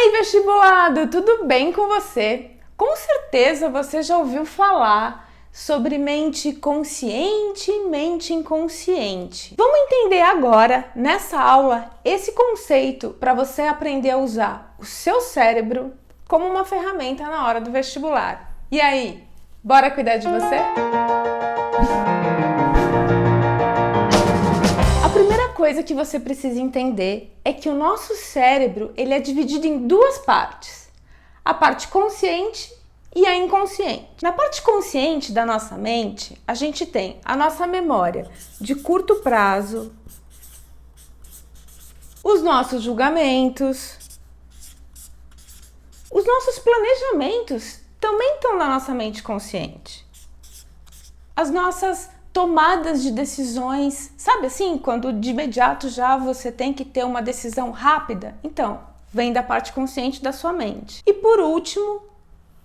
aí, vestibulado, tudo bem com você? Com certeza você já ouviu falar sobre mente consciente e mente inconsciente. Vamos entender agora, nessa aula, esse conceito para você aprender a usar o seu cérebro como uma ferramenta na hora do vestibular. E aí, bora cuidar de você? A primeira coisa que você precisa entender é que o nosso cérebro ele é dividido em duas partes, a parte consciente e a inconsciente. Na parte consciente da nossa mente, a gente tem a nossa memória de curto prazo, os nossos julgamentos, os nossos planejamentos também estão na nossa mente consciente. As nossas tomadas de decisões, sabe assim, quando de imediato já você tem que ter uma decisão rápida? Então, vem da parte consciente da sua mente. E por último,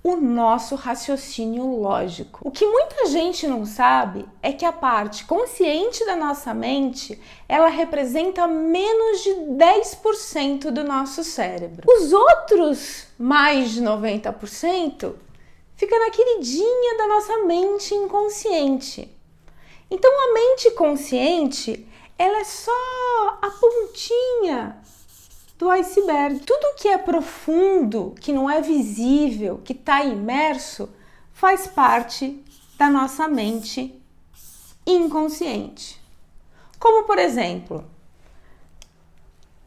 o nosso raciocínio lógico. O que muita gente não sabe é que a parte consciente da nossa mente, ela representa menos de 10% do nosso cérebro. Os outros mais de 90% fica na queridinha da nossa mente inconsciente. Então a mente consciente, ela é só a pontinha do iceberg. Tudo que é profundo, que não é visível, que está imerso, faz parte da nossa mente inconsciente. Como, por exemplo,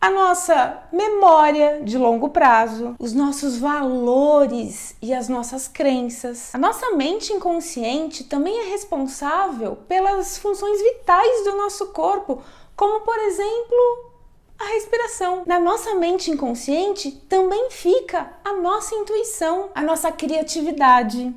a nossa memória de longo prazo, os nossos valores e as nossas crenças. A nossa mente inconsciente também é responsável pelas funções vitais do nosso corpo, como, por exemplo, a respiração. Na nossa mente inconsciente também fica a nossa intuição, a nossa criatividade,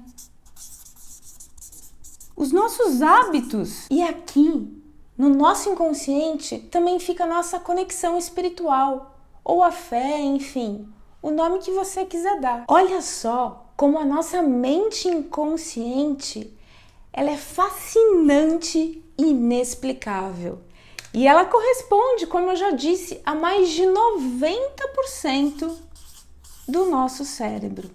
os nossos hábitos. E aqui, no nosso inconsciente, também fica a nossa conexão espiritual, ou a fé, enfim, o nome que você quiser dar. Olha só como a nossa mente inconsciente, ela é fascinante e inexplicável. E ela corresponde, como eu já disse, a mais de 90% do nosso cérebro.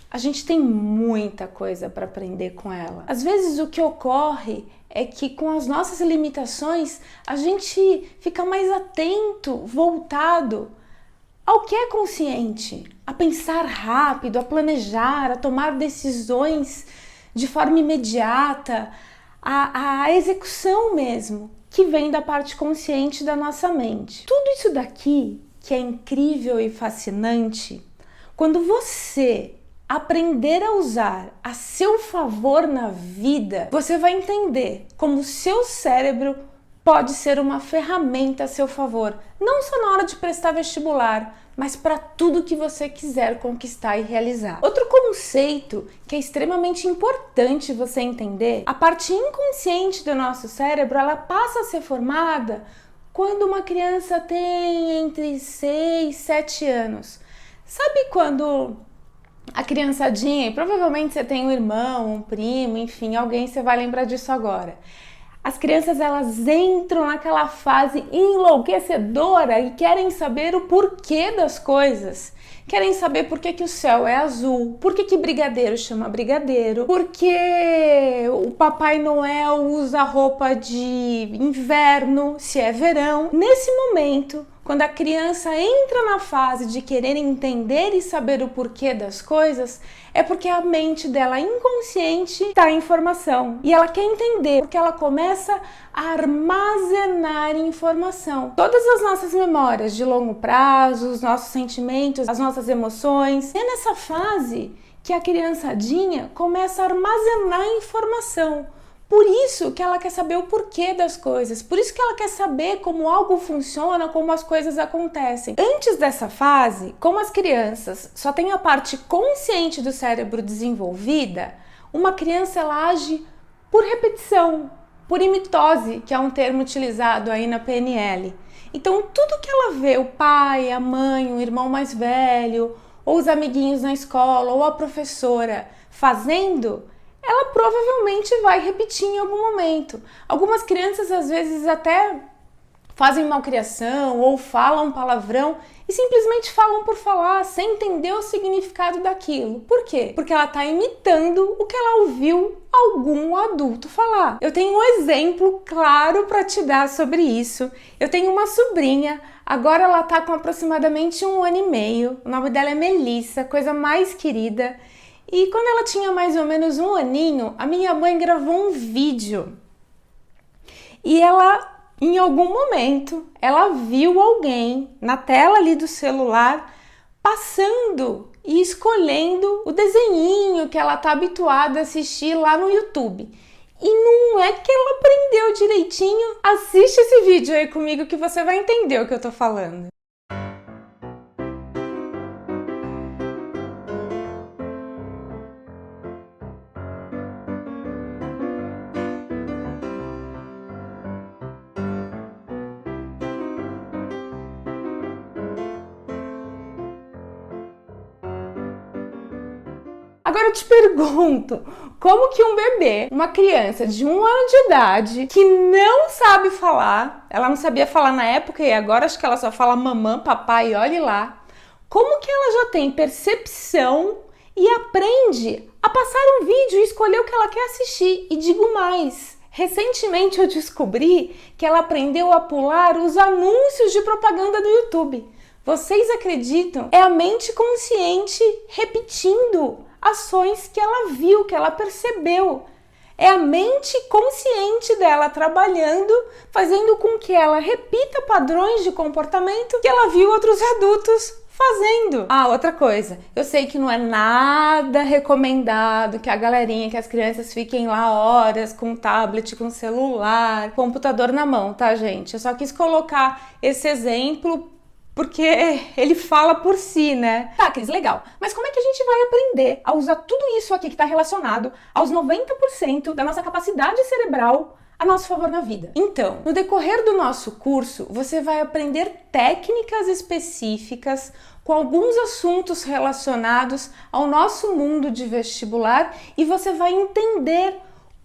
A gente tem muita coisa para aprender com ela. Às vezes o que ocorre é que com as nossas limitações, a gente fica mais atento, voltado ao que é consciente, a pensar rápido, a planejar, a tomar decisões de forma imediata, a execução mesmo, que vem da parte consciente da nossa mente. Tudo isso daqui, que é incrível e fascinante, quando você aprender a usar a seu favor na vida, você vai entender como o seu cérebro pode ser uma ferramenta a seu favor, não só na hora de prestar vestibular, mas para tudo que você quiser conquistar e realizar. Outro conceito que é extremamente importante você entender, a parte inconsciente do nosso cérebro, ela passa a ser formada quando uma criança tem entre 6 e 7 anos. Sabe quando a criançadinha, e provavelmente você tem um irmão, um primo, enfim, alguém, você vai lembrar disso agora. As crianças, elas entram naquela fase enlouquecedora e querem saber o porquê das coisas. Querem saber por que o céu é azul, por que brigadeiro chama brigadeiro, por que o Papai Noel usa roupa de inverno, se é verão. Nesse momento, quando a criança entra na fase de querer entender e saber o porquê das coisas, é porque a mente dela inconsciente está em informação. E ela quer entender, porque ela começa a armazenar informação. Todas as nossas memórias de longo prazo, os nossos sentimentos, as nossas emoções. É nessa fase que a criançadinha começa a armazenar informação. Por isso que ela quer saber o porquê das coisas, por isso que ela quer saber como algo funciona, como as coisas acontecem. Antes dessa fase, como as crianças só têm a parte consciente do cérebro desenvolvida, uma criança ela age por repetição, por mitose, que é um termo utilizado aí na PNL. Então tudo que ela vê, o pai, a mãe, o irmão mais velho, ou os amiguinhos na escola, ou a professora fazendo, ela provavelmente vai repetir em algum momento. Algumas crianças às vezes até fazem malcriação ou falam palavrão e simplesmente falam por falar, sem entender o significado daquilo. Por quê? Porque ela está imitando o que ela ouviu algum adulto falar. Eu tenho um exemplo claro para te dar sobre isso. Eu tenho uma sobrinha, agora ela está com aproximadamente 1 ano e meio, o nome dela é Melissa, coisa mais querida. E quando ela tinha mais ou menos 1 aninho, a minha mãe gravou um vídeo. E ela, em algum momento, ela viu alguém na tela ali do celular passando e escolhendo o desenhinho que ela está habituada a assistir lá no YouTube. E não é que ela aprendeu direitinho. Assiste esse vídeo aí comigo que você vai entender o que eu tô falando. Agora eu te pergunto, como que um bebê, uma criança de 1 ano de idade, que não sabe falar, ela não sabia falar na época e agora acho que ela só fala mamãe, papai, olhe lá, como que ela já tem percepção e aprende a passar um vídeo e escolher o que ela quer assistir? E digo mais, recentemente eu descobri que ela aprendeu a pular os anúncios de propaganda do YouTube. Vocês acreditam? É a mente consciente repetindo ações que ela viu, que ela percebeu. É a mente consciente dela trabalhando, fazendo com que ela repita padrões de comportamento que ela viu outros adultos fazendo. Ah, outra coisa, eu sei que não é nada recomendado que a galerinha, que as crianças fiquem lá horas com tablet, com celular, computador na mão, tá, gente? Eu só quis colocar esse exemplo porque ele fala por si, né? Tá, Cris, legal. Mas como é que a gente vai aprender a usar tudo isso aqui que está relacionado aos 90% da nossa capacidade cerebral a nosso favor na vida? Então, no decorrer do nosso curso, você vai aprender técnicas específicas com alguns assuntos relacionados ao nosso mundo de vestibular e você vai entender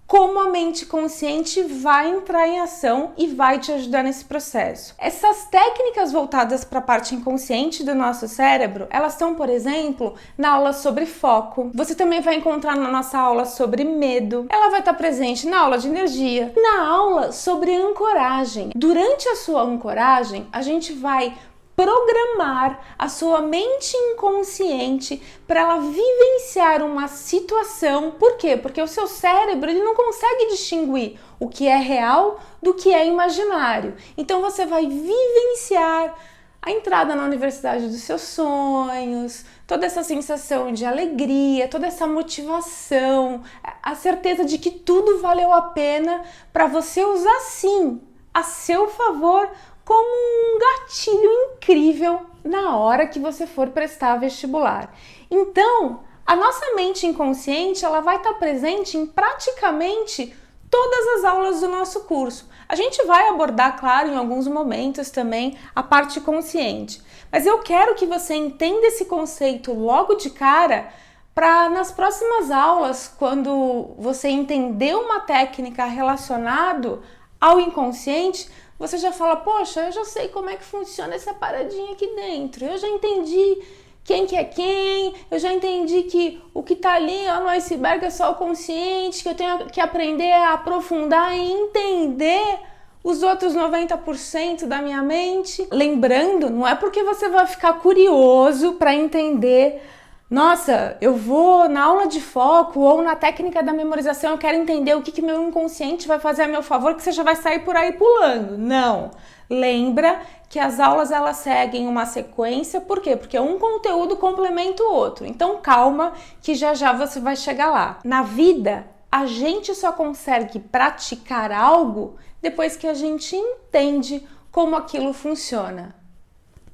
como a mente consciente vai entrar em ação e vai te ajudar nesse processo. Essas técnicas voltadas para a parte inconsciente do nosso cérebro, elas estão, por exemplo, na aula sobre foco. Você também vai encontrar na nossa aula sobre medo. Ela vai estar presente na aula de energia, na aula sobre ancoragem. Durante a sua ancoragem, a gente vai programar a sua mente inconsciente para ela vivenciar uma situação. Por quê? Porque o seu cérebro ele não consegue distinguir o que é real do que é imaginário. Então você vai vivenciar a entrada na universidade dos seus sonhos, toda essa sensação de alegria, toda essa motivação, a certeza de que tudo valeu a pena para você usar sim a seu favor como um gatilho incrível na hora que você for prestar vestibular. Então, a nossa mente inconsciente ela vai estar presente em praticamente todas as aulas do nosso curso. A gente vai abordar, claro, em alguns momentos também a parte consciente, mas eu quero que você entenda esse conceito logo de cara para nas próximas aulas, quando você entender uma técnica relacionada ao inconsciente, você já fala, poxa, eu já sei como é que funciona essa paradinha aqui dentro. Eu já entendi quem que é quem, eu já entendi que o que tá ali ó, no iceberg é só o consciente, que eu tenho que aprender a aprofundar e entender os outros 90% da minha mente. Lembrando, não é porque você vai ficar curioso para entender, nossa, eu vou na aula de foco ou na técnica da memorização, eu quero entender o que meu inconsciente vai fazer a meu favor, que você já vai sair por aí pulando. Não. Lembra que as aulas elas seguem uma sequência, por quê? Porque um conteúdo complementa o outro. Então calma que já já você vai chegar lá. Na vida, a gente só consegue praticar algo depois que a gente entende como aquilo funciona.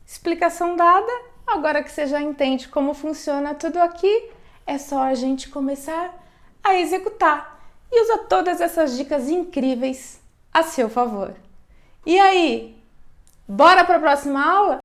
Explicação dada? Agora que você já entende como funciona tudo aqui, é só a gente começar a executar e usa todas essas dicas incríveis a seu favor. E aí, bora para a próxima aula?